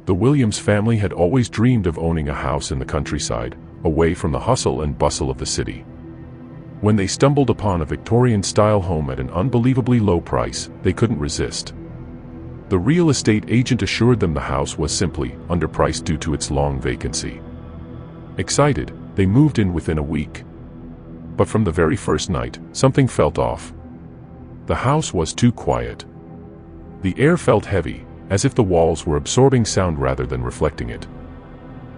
The Williams family had always dreamed of owning a house in the countryside, away from the hustle and bustle of the city. When they stumbled upon a Victorian-style home at an unbelievably low price, they couldn't resist. The real estate agent assured them the house was simply underpriced due to its long vacancy. Excited, they moved in within a week. But from the very first night, something felt off. The house was too quiet. The air felt heavy, as if the walls were absorbing sound rather than reflecting it.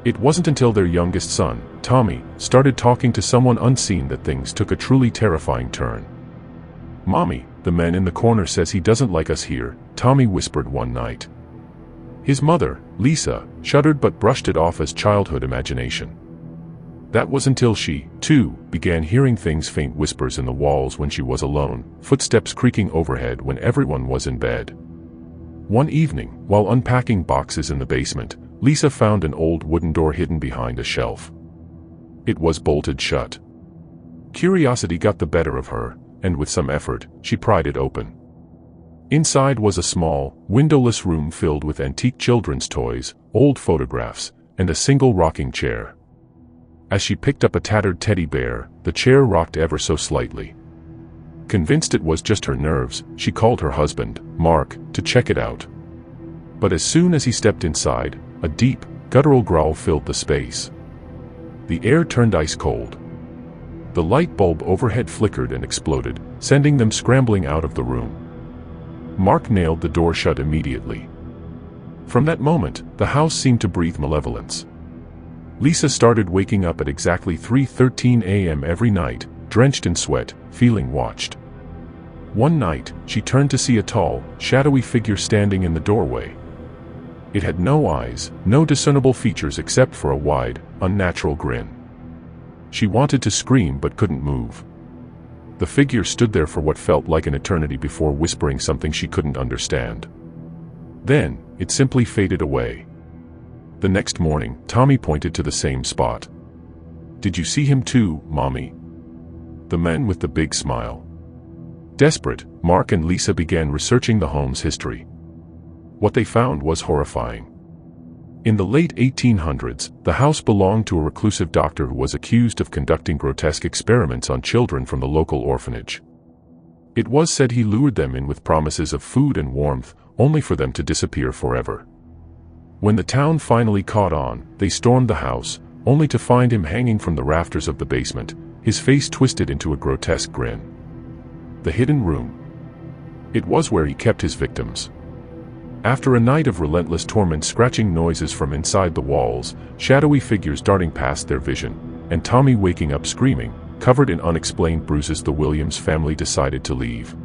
It wasn't until their youngest son, Tommy, started talking to someone unseen that things took a truly terrifying turn. "Mommy, the man in the corner says he doesn't like us here," Tommy whispered one night. His mother, Lisa, shuddered but brushed it off as childhood imagination. That was until she, too, began hearing things, faint whispers in the walls when she was alone, footsteps creaking overhead when everyone was in bed. One evening, while unpacking boxes in the basement, Lisa found an old wooden door hidden behind a shelf. It was bolted shut. Curiosity got the better of her, and with some effort, she pried it open. Inside was a small, windowless room filled with antique children's toys, old photographs, and a single rocking chair. As she picked up a tattered teddy bear, the chair rocked ever so slightly. Convinced it was just her nerves, she called her husband, Mark, to check it out. But as soon as he stepped inside, a deep, guttural growl filled the space. The air turned ice cold. The light bulb overhead flickered and exploded, sending them scrambling out of the room. Mark nailed the door shut immediately. From that moment, the house seemed to breathe malevolence. Lisa started waking up at exactly 3:13 a.m. every night, drenched in sweat, feeling watched. One night, she turned to see a tall, shadowy figure standing in the doorway. It had no eyes, no discernible features except for a wide, unnatural grin. She wanted to scream but couldn't move. The figure stood there for what felt like an eternity before whispering something she couldn't understand. Then, it simply faded away. The next morning, Tommy pointed to the same spot. "Did you see him too, Mommy?" The man with the big smile. Desperate, Mark and Lisa began researching the home's history. What they found was horrifying. In the late 1800s, the house belonged to a reclusive doctor who was accused of conducting grotesque experiments on children from the local orphanage. It was said he lured them in with promises of food and warmth, only for them to disappear forever. When the town finally caught on, they stormed the house, only to find him hanging from the rafters of the basement, his face twisted into a grotesque grin. The hidden room. It was where he kept his victims. After a night of relentless torment, scratching noises from inside the walls, shadowy figures darting past their vision, and Tommy waking up screaming, covered in unexplained bruises, the Williams family decided to leave.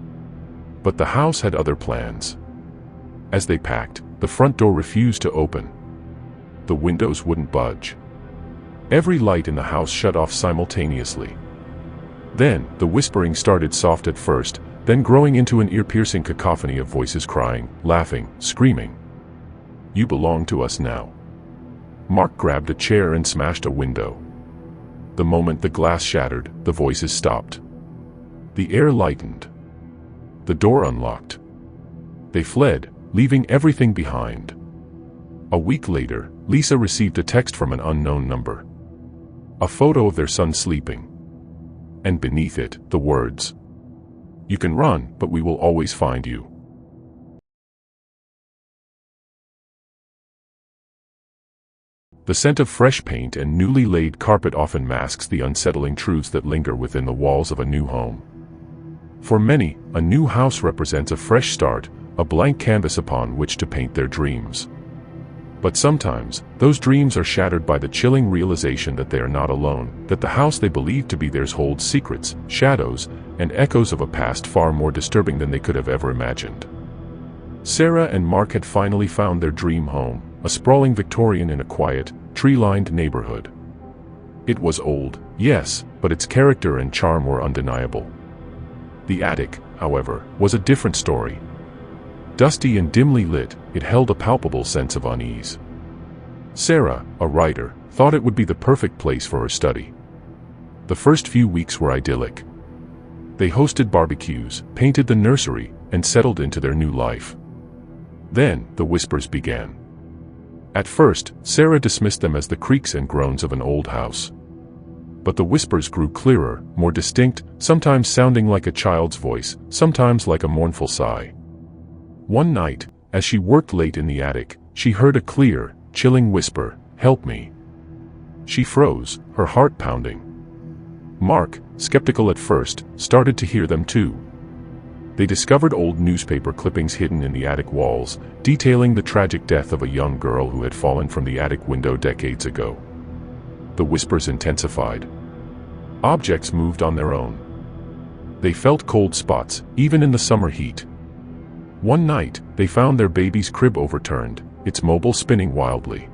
But the house had other plans. As they packed, the front door refused to open. The windows wouldn't budge. Every light in the house shut off simultaneously. Then, the whispering started soft at first, then growing into an ear-piercing cacophony of voices crying, laughing, screaming. "You belong to us now." Mark grabbed a chair and smashed a window. The moment the glass shattered, the voices stopped. The air lightened. The door unlocked. They fled, leaving everything behind. A week later, Lisa received a text from an unknown number. A photo of their son sleeping. And beneath it, the words, "You can run, but we will always find you." The scent of fresh paint and newly laid carpet often masks the unsettling truths that linger within the walls of a new home. For many, a new house represents a fresh start, a blank canvas upon which to paint their dreams. But sometimes, those dreams are shattered by the chilling realization that they are not alone, that the house they believe to be theirs holds secrets, shadows, and echoes of a past far more disturbing than they could have ever imagined. Sarah and Mark had finally found their dream home, a sprawling Victorian in a quiet, tree-lined neighborhood. It was old, yes, but its character and charm were undeniable. The attic, however, was a different story. Dusty and dimly lit, it held a palpable sense of unease. Sarah, a writer, thought it would be the perfect place for her study. The first few weeks were idyllic. They hosted barbecues, painted the nursery, and settled into their new life. Then, the whispers began. At first, Sarah dismissed them as the creaks and groans of an old house. But the whispers grew clearer, more distinct, sometimes sounding like a child's voice, sometimes like a mournful sigh. One night, as she worked late in the attic, she heard a clear, chilling whisper, "Help me." She froze, her heart pounding. Mark, skeptical at first, started to hear them too. They discovered old newspaper clippings hidden in the attic walls, detailing the tragic death of a young girl who had fallen from the attic window decades ago. The whispers intensified. Objects moved on their own. They felt cold spots, even in the summer heat. One night, they found their baby's crib overturned, its mobile spinning wildly.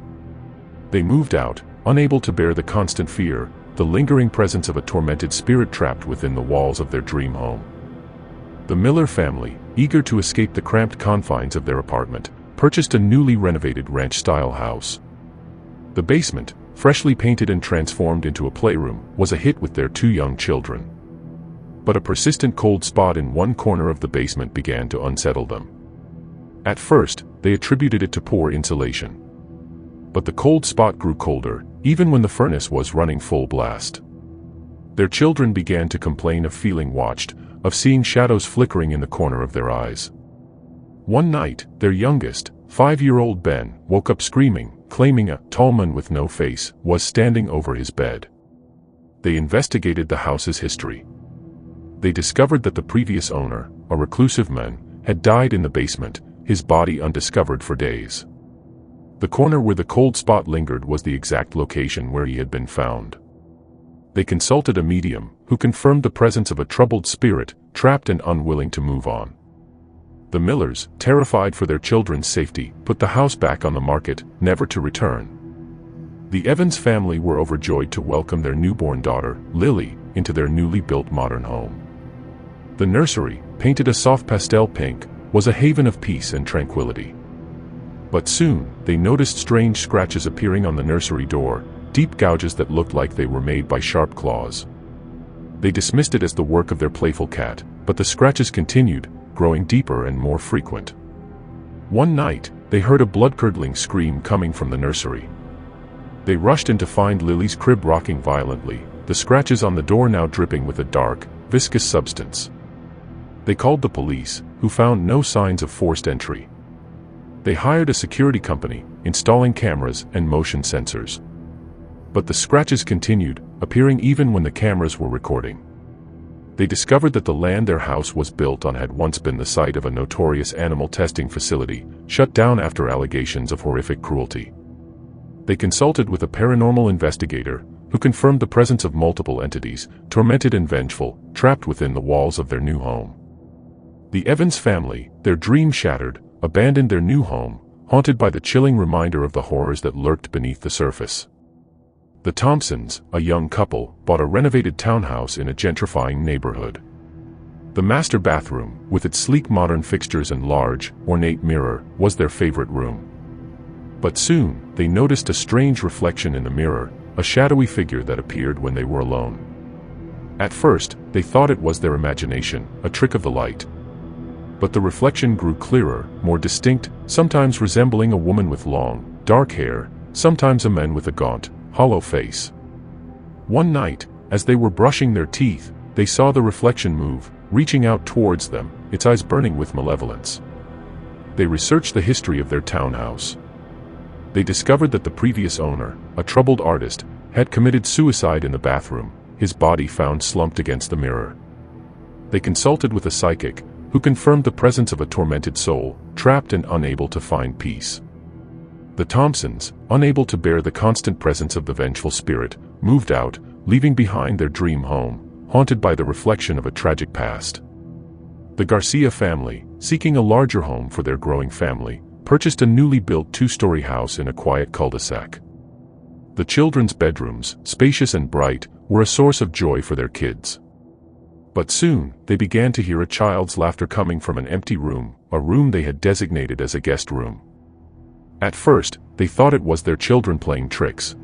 They moved out, unable to bear the constant fear, the lingering presence of a tormented spirit trapped within the walls of their dream home. The Miller family, eager to escape the cramped confines of their apartment, purchased a newly renovated ranch-style house. The basement, freshly painted and transformed into a playroom, was a hit with their 2 young children. But a persistent cold spot in one corner of the basement began to unsettle them. At first, they attributed it to poor insulation. But the cold spot grew colder, even when the furnace was running full blast. Their children began to complain of feeling watched, of seeing shadows flickering in the corner of their eyes. One night, their youngest, 5-year-old Ben, woke up screaming, claiming a tall man with no face was standing over his bed. They investigated the house's history. They discovered that the previous owner, a reclusive man, had died in the basement, his body undiscovered for days. The corner where the cold spot lingered was the exact location where he had been found. They consulted a medium, who confirmed the presence of a troubled spirit, trapped and unwilling to move on. The Millers, terrified for their children's safety, put the house back on the market, never to return. The Evans family were overjoyed to welcome their newborn daughter, Lily, into their newly built modern home. The nursery, painted a soft pastel pink, was a haven of peace and tranquility. But soon, they noticed strange scratches appearing on the nursery door, deep gouges that looked like they were made by sharp claws. They dismissed it as the work of their playful cat, but the scratches continued, growing deeper and more frequent. One night, they heard a blood-curdling scream coming from the nursery. They rushed in to find Lily's crib rocking violently, the scratches on the door now dripping with a dark, viscous substance. They called the police, who found no signs of forced entry. They hired a security company, installing cameras and motion sensors. But the scratches continued, appearing even when the cameras were recording. They discovered that the land their house was built on had once been the site of a notorious animal testing facility, shut down after allegations of horrific cruelty. They consulted with a paranormal investigator, who confirmed the presence of multiple entities, tormented and vengeful, trapped within the walls of their new home. The Evans family, their dream shattered, abandoned their new home, haunted by the chilling reminder of the horrors that lurked beneath the surface. The Thompsons, a young couple, bought a renovated townhouse in a gentrifying neighborhood. The master bathroom, with its sleek modern fixtures and large, ornate mirror, was their favorite room. But soon, they noticed a strange reflection in the mirror, a shadowy figure that appeared when they were alone. At first, they thought it was their imagination, a trick of the light. But the reflection grew clearer, more distinct, sometimes resembling a woman with long, dark hair, sometimes a man with a gaunt, hollow face. One night, as they were brushing their teeth, they saw the reflection move, reaching out towards them, its eyes burning with malevolence. They researched the history of their townhouse. They discovered that the previous owner, a troubled artist, had committed suicide in the bathroom, his body found slumped against the mirror. They consulted with a psychic, who confirmed the presence of a tormented soul, trapped and unable to find peace. The Thompsons, unable to bear the constant presence of the vengeful spirit, moved out, leaving behind their dream home, haunted by the reflection of a tragic past. The Garcia family, seeking a larger home for their growing family, purchased a newly built 2-story house in a quiet cul-de-sac. The children's bedrooms, spacious and bright, were a source of joy for their kids. But soon, they began to hear a child's laughter coming from an empty room, a room they had designated as a guest room. At first, they thought it was their children playing tricks.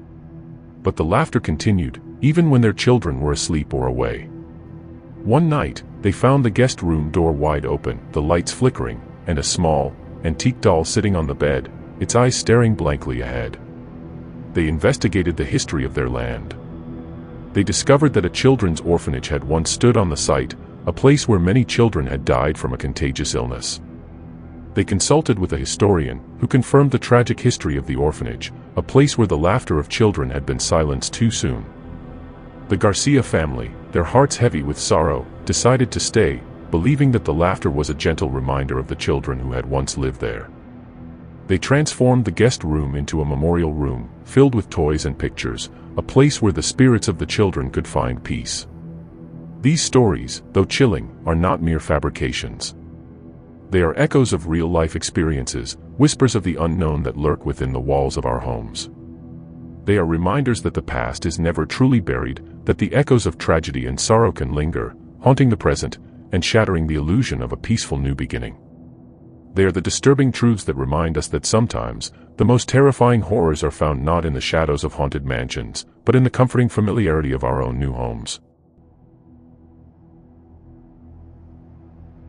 But the laughter continued, even when their children were asleep or away. One night, they found the guest room door wide open, the lights flickering, and a small, antique doll sitting on the bed, its eyes staring blankly ahead. They investigated the history of their land. They discovered that a children's orphanage had once stood on the site, a place where many children had died from a contagious illness. They consulted with a historian, who confirmed the tragic history of the orphanage, a place where the laughter of children had been silenced too soon. The Garcia family, their hearts heavy with sorrow, decided to stay, believing that the laughter was a gentle reminder of the children who had once lived there. They transformed the guest room into a memorial room, filled with toys and pictures, a place where the spirits of the children could find peace. These stories, though chilling, are not mere fabrications. They are echoes of real-life experiences, whispers of the unknown that lurk within the walls of our homes. They are reminders that the past is never truly buried, that the echoes of tragedy and sorrow can linger, haunting the present, and shattering the illusion of a peaceful new beginning. They are the disturbing truths that remind us that sometimes, the most terrifying horrors are found not in the shadows of haunted mansions, but in the comforting familiarity of our own new homes.